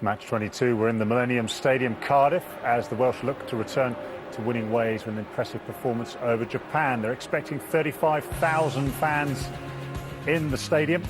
It's match 22. We're in the Millennium Stadium, Cardiff, as the Welsh look to return to winning ways with an impressive performance over Japan. They're expecting 35,000 fans in the stadium.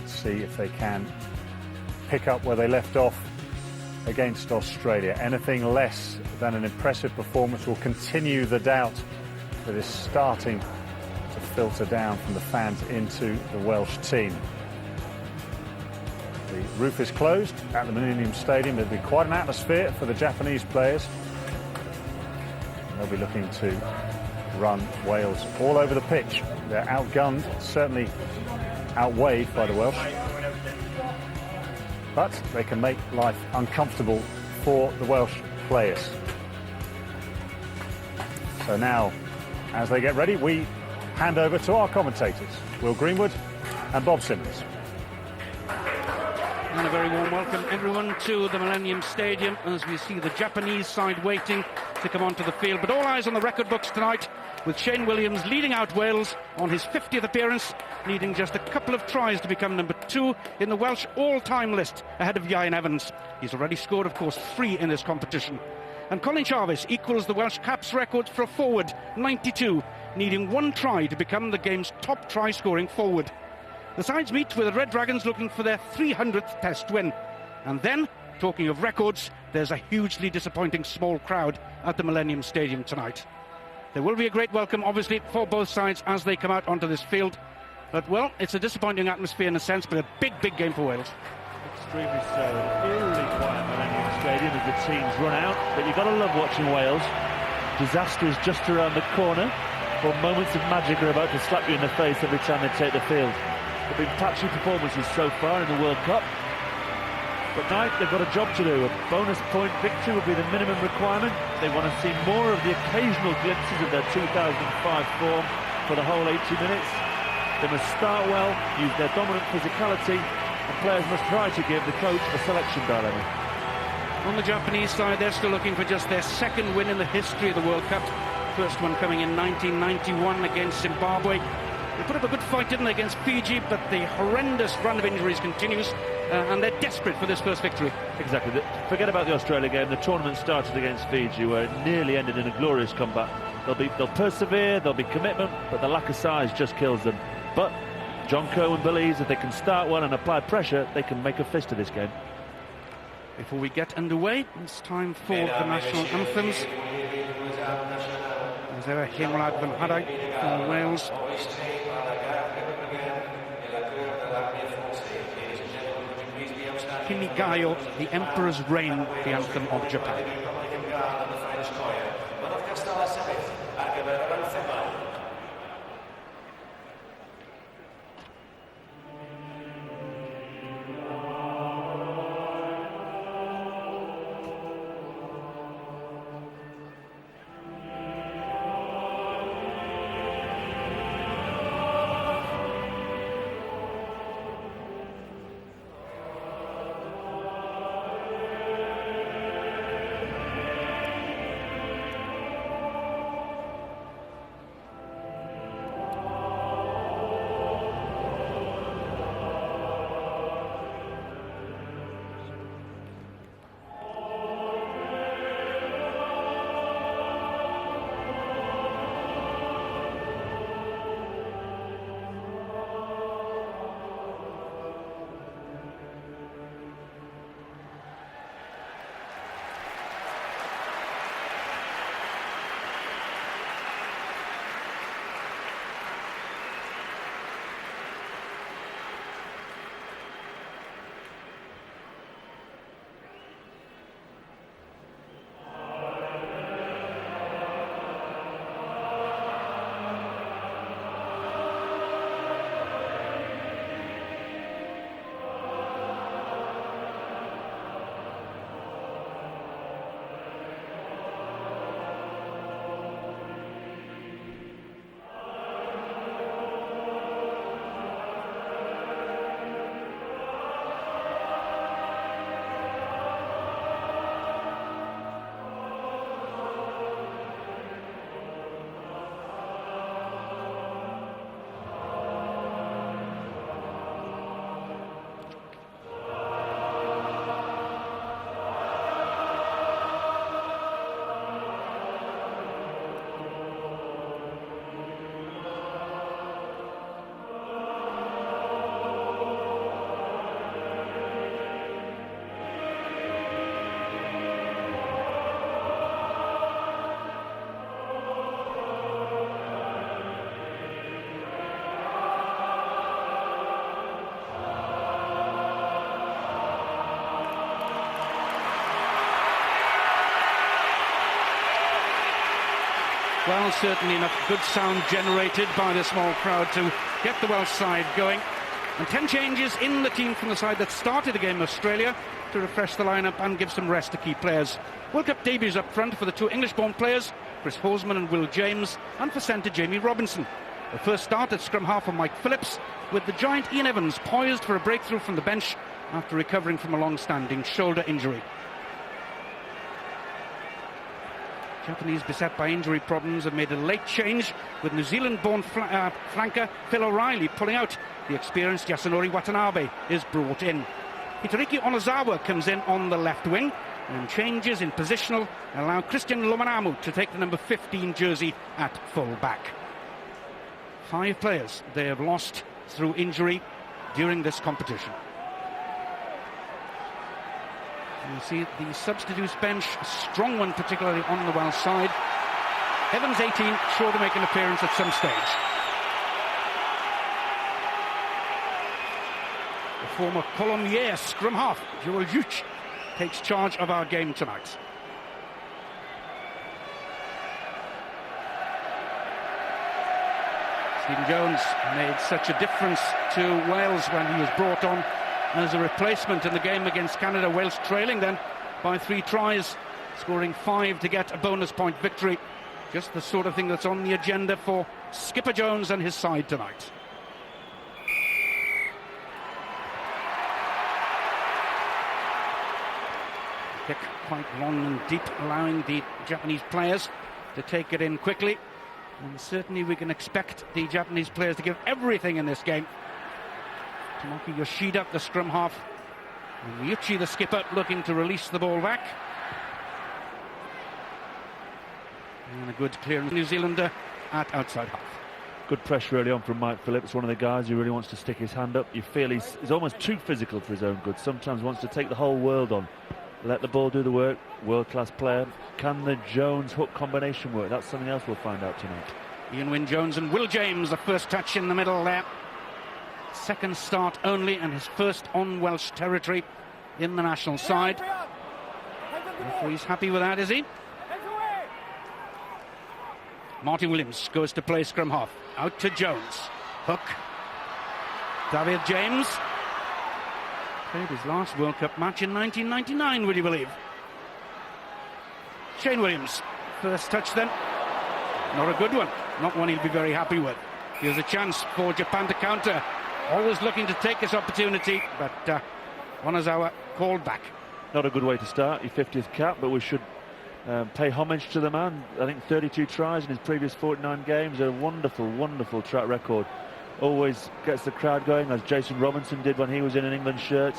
Let's see if they can pick up where they left off against Australia. Anything less than an impressive performance will continue the doubt that is starting to filter down from the fans into the Welsh team. The roof is closed at the Millennium Stadium. There'll be quite an atmosphere for the Japanese players. They'll be looking to run Wales all over the pitch. They're outgunned, certainly outweighed by the Welsh. But they can make life uncomfortable for the Welsh players. So now, as they get ready, we hand over to our commentators, Will Greenwood and Bob Simmons. And a very warm welcome, everyone, to the Millennium Stadium as we see the Japanese side waiting to come onto the field. But all eyes on the record books tonight, with Shane Williams leading out Wales on his 50th appearance, needing just a couple of tries to become number 2 in the Welsh all-time list, ahead of Ieuan Evans. He's already scored, of course, 3 in this competition. And Colin Jarvis equals the Welsh caps record for a forward, 92, needing 1 try to become the game's top try-scoring forward. The sides meet with the Red Dragons looking for their 300th Test win. And then, talking of records, there's a hugely disappointing small crowd at the Millennium Stadium tonight. There will be a great welcome, obviously, for both sides as they come out onto this field. But, well, it's a disappointing atmosphere in a sense, but a big, big game for Wales. Extremely so. Eerily quiet Millennium Stadium as the teams run out. But you've got to love watching Wales. Disaster is just around the corner, but moments of magic are about to slap you in the face every time they take the field. There have been patchy performances so far in the World Cup, but tonight they've got a job to do. A bonus point victory will be the minimum requirement. They want to see more of the occasional glimpses of their 2005 form for the whole 80 minutes. They must start well, use their dominant physicality, and players must try to give the coach a selection dilemma. On the Japanese side, they're still looking for just their 2nd win in the history of the World Cup. First one coming in 1991 against Zimbabwe. They put up a good fight, didn't they, against Fiji, but the horrendous run of injuries continues, and they're desperate for this first victory. Exactly. Forget about the Australia game. The tournament started against Fiji, where it nearly ended in a glorious comeback. They'll persevere, there'll be commitment, but the lack of size just kills them. But John Cohen believes if they can start well and apply pressure, they can make a fist of this game. Before we get underway, it's time for the national anthems. Is there a Himlad van Hadai from Wales? Kimigayo, the Emperor's Reign, the anthem of Japan. Well, certainly enough good sound generated by the small crowd to get the Welsh side going. And 10 changes in the team from the side that started the game, Australia, to refresh the lineup and give some rest to key players. World Cup debuts up front for the two English-born players, Chris Hoseman and Will James, and for centre Jamie Robinson. The first start at scrum half for Mike Phillips, with the giant Ian Evans poised for a breakthrough from the bench after recovering from a long-standing shoulder injury. Japanese, beset by injury problems, have made a late change, with New Zealand-born flanker Phil O'Reilly pulling out. The experienced Yasunori Watanabe is brought in. Hitoriki Onozawa comes in on the left wing, and changes in positional allow Christian Lomanamu to take the number 15 jersey at full back. 5 players they have lost through injury during this competition. You see the substitutes bench, a strong one particularly on the Welsh side. Evans, 18, sure to make an appearance at some stage. The former Colomiers scrum half, Joel Juch, takes charge of our game tonight. Stephen Jones made such a difference to Wales when he was brought on as a replacement in the game against Canada. Wales trailing then by 3 tries, scoring 5 to get a bonus point victory. Just the sort of thing that's on the agenda for skipper Jones and his side tonight. Kick quite long and deep, allowing the Japanese players to take it in quickly. And certainly we can expect the Japanese players to give everything in this game. Tomoki Yoshida, the scrum half, and Miyuchi, the skipper, looking to release the ball back. And a good clearance, New Zealander at outside half. Good pressure early on from Mike Phillips, one of the guys who really wants to stick his hand up. You feel he's almost too physical for his own good. Sometimes wants to take the whole world on. Let the ball do the work. World-class player. Can the Jones-Hook combination work? That's something else we'll find out tonight. Ian Wynne-Jones and Will James, the first touch in the middle there. Second start only, and his first on Welsh territory in the national side. Referee's happy with that, is he? Martin Williams goes to play scrum half. Out to Jones. Hook. David James. Played his last World Cup match in 1999, would you believe? Shane Williams. First touch then. Not a good one. Not one he'll be very happy with. Here's a chance for Japan to counter. Always looking to take this opportunity, but Onozawa called back. Not a good way to start your 50th cap, but we should pay homage to the man. I think 32 tries in his previous 49 games. A wonderful, wonderful track record. Always gets the crowd going, as Jason Robinson did when he was in an England shirt.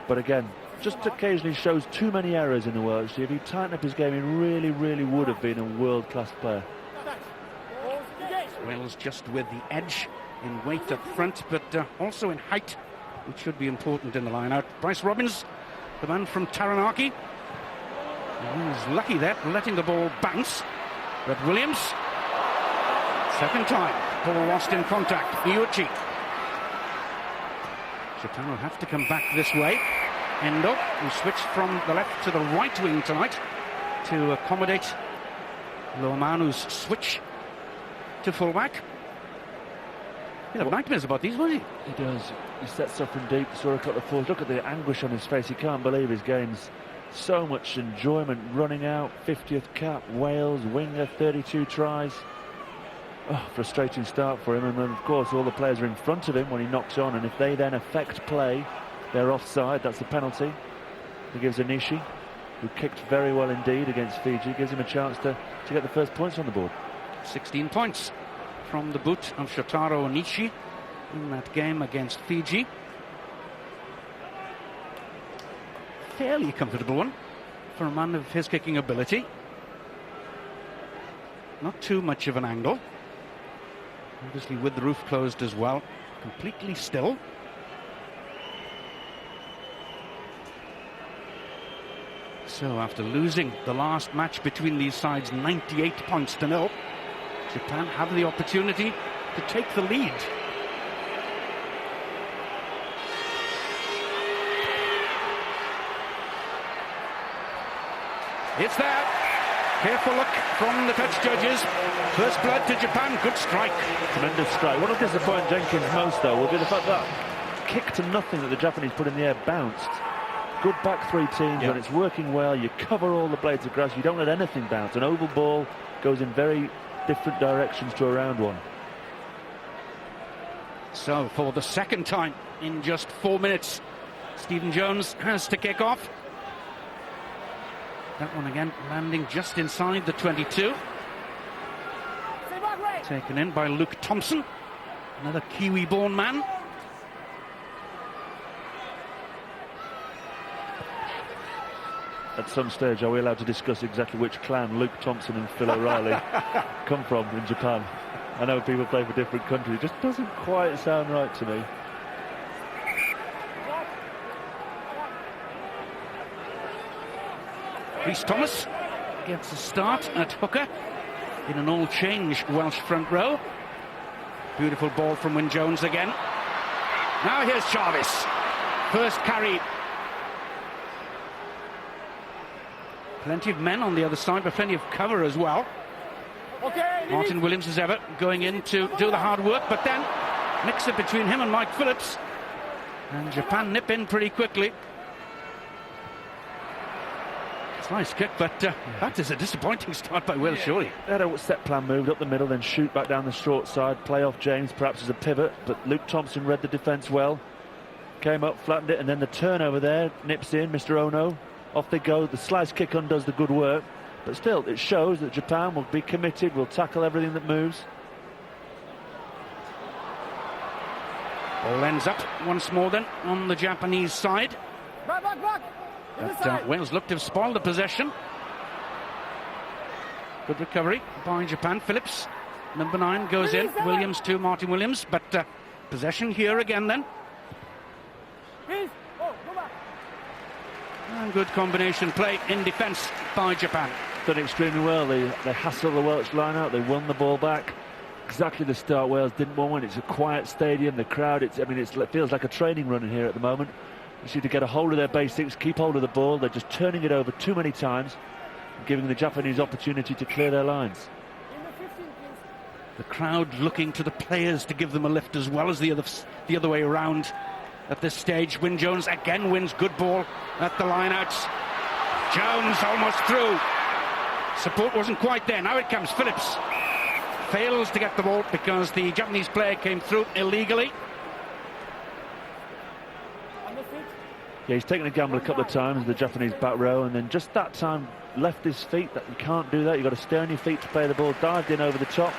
But again, just occasionally shows too many errors in the World Cup. If he tightened up his game, he really, really would have been a world-class player. Wales just with the edge in weight up front, but also in height, which should be important in the line-out. Bryce Robbins, the man from Taranaki. He was lucky there, letting the ball bounce. But Williams, second time, ball lost in contact. Miyuchi. Japan will have to come back this way. Endo, who switched from the left to the right wing tonight to accommodate Lomanu's switch to fullback. He'll have nightmares about these, won't he? He does. He sets up from deep, saw a couple of falls. Look at the anguish on his face. He can't believe his game's so much enjoyment running out. 50th cap, Wales, winger, 32 tries. Oh, frustrating start for him. And then, of course, all the players are in front of him when he knocks on. And if they then affect play, they're offside. That's the penalty. He gives Anishi, who kicked very well indeed against Fiji, gives him a chance to get the first points on the board. 16 points from the boot of Shotaro Onishi in that game against Fiji. Fairly comfortable one for a man of his kicking ability. Not too much of an angle. Obviously with the roof closed as well. Completely still. So after losing the last match between these sides 98 points to 0, Japan have the opportunity to take the lead. It's there. Careful look from the touch judges. First blood to Japan. Good strike. Tremendous strike. What will disappoint Jenkins most, though, will be the fact that kick to nothing that the Japanese put in the air bounced. Good back three teams, and it's working well. You cover all the blades of grass. You don't let anything bounce. An oval ball goes in very different directions to a round one. So, for the second time in just 4 minutes, Stephen Jones has to kick off. That one again landing just inside the 22. Taken in by Luke Thompson, another Kiwi-born man. At some stage, are we allowed to discuss exactly which clan Luke Thompson and Phil O'Reilly come from in Japan? I know people play for different countries. It just doesn't quite sound right to me. Rhys Thomas gets a start at hooker in an all-change Welsh front row. Beautiful ball from Wyn Jones again. Now here's Jarvis. First carry. Plenty of men on the other side, but plenty of cover as well. Martin Williams as ever going in to do the hard work, but then mix it between him and Mike Phillips. And Japan nip in pretty quickly. Nice kick, but that is a disappointing start by Wales, surely. They had a set plan, moved up the middle, then shoot back down the short side, play off James perhaps as a pivot, but Luke Thompson read the defence well, came up, flattened it, and then the turnover there, nips in, Mr. Ono, off they go, the slice kick undoes the good work, but still it shows that Japan will be committed, will tackle everything that moves. Ball ends up once more then on the Japanese side. Back. But Wales looked to have spoiled the possession. Good recovery by Japan. Phillips, number 9, goes in. Williams to Martin Williams, but possession here again then. And good combination play in defence by Japan. Done extremely well. They hassled the Welsh line out. They won the ball back. Exactly the start Wales didn't want. It's a quiet stadium. The crowd, it feels like a training run in here at the moment. They need to get a hold of their basics, keep hold of the ball. They're just turning it over too many times, giving the Japanese opportunity to clear their lines. The crowd looking to the players to give them a lift as well as the other way around at this stage. Wyn Jones again wins. Good ball at the lineouts. Jones almost through. Support wasn't quite there. Now it comes. Phillips fails to get the ball because the Japanese player came through illegally. Yeah, he's taken a gamble a couple of times, the Japanese back row, and then just that time left his feet. That you can't do that. You've got to stay on your feet to play the ball. Dived in over the top.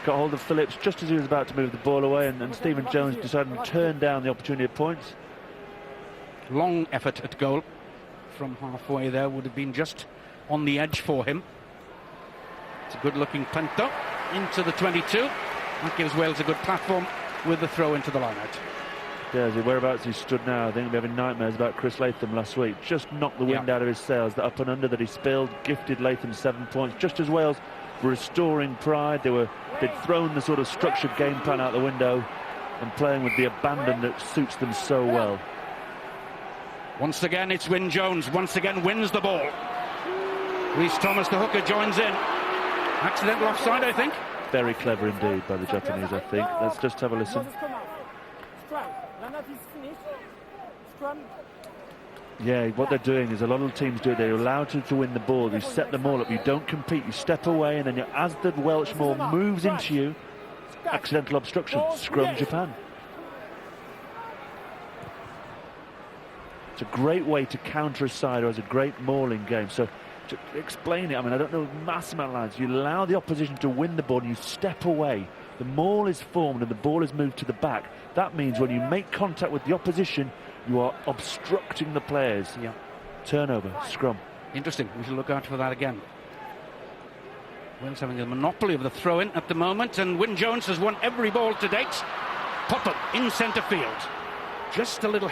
Got hold of Phillips just as he was about to move the ball away, and Stephen Jones decided to turn down the opportunity of points. Long effort at goal from halfway there, would have been just on the edge for him. It's a good-looking punt though, into the 22. That gives Wales a good platform with the throw into the line-out. Yeah, whereabouts he stood now, I think we'll be having nightmares about Chris Latham last week. Just knocked the wind out of his sails. That up and under that he spilled gifted Latham 7 points. Just as Wales were restoring pride, they'd thrown the sort of structured game plan out the window and playing with the abandon that suits them so well. Once again, it's Wyn Jones. Once again, wins the ball. Rhys Thomas, the hooker, joins in. Accidental offside, I think. Very clever indeed by the Japanese, I think. Let's just have a listen. Yeah, what they're doing is a lot of teams do. They're allowed to win the ball. You set them all up. You don't compete. You step away, and then as the Welsh ball moves into you, accidental obstruction. Scrum Japan. It's a great way to counter a side who has a great mauling game. So to explain it, I mean, I don't know mass amount of lines. You allow the opposition to win the ball, and you step away. The maul is formed, and the ball is moved to the back. That means when you make contact with the opposition, you are obstructing the players. Yeah. Turnover, scrum. Interesting. We should look out for that again. Wales having a monopoly of the throw-in at the moment, and Wyn Jones has won every ball to date. Pottle in centre field. Just a little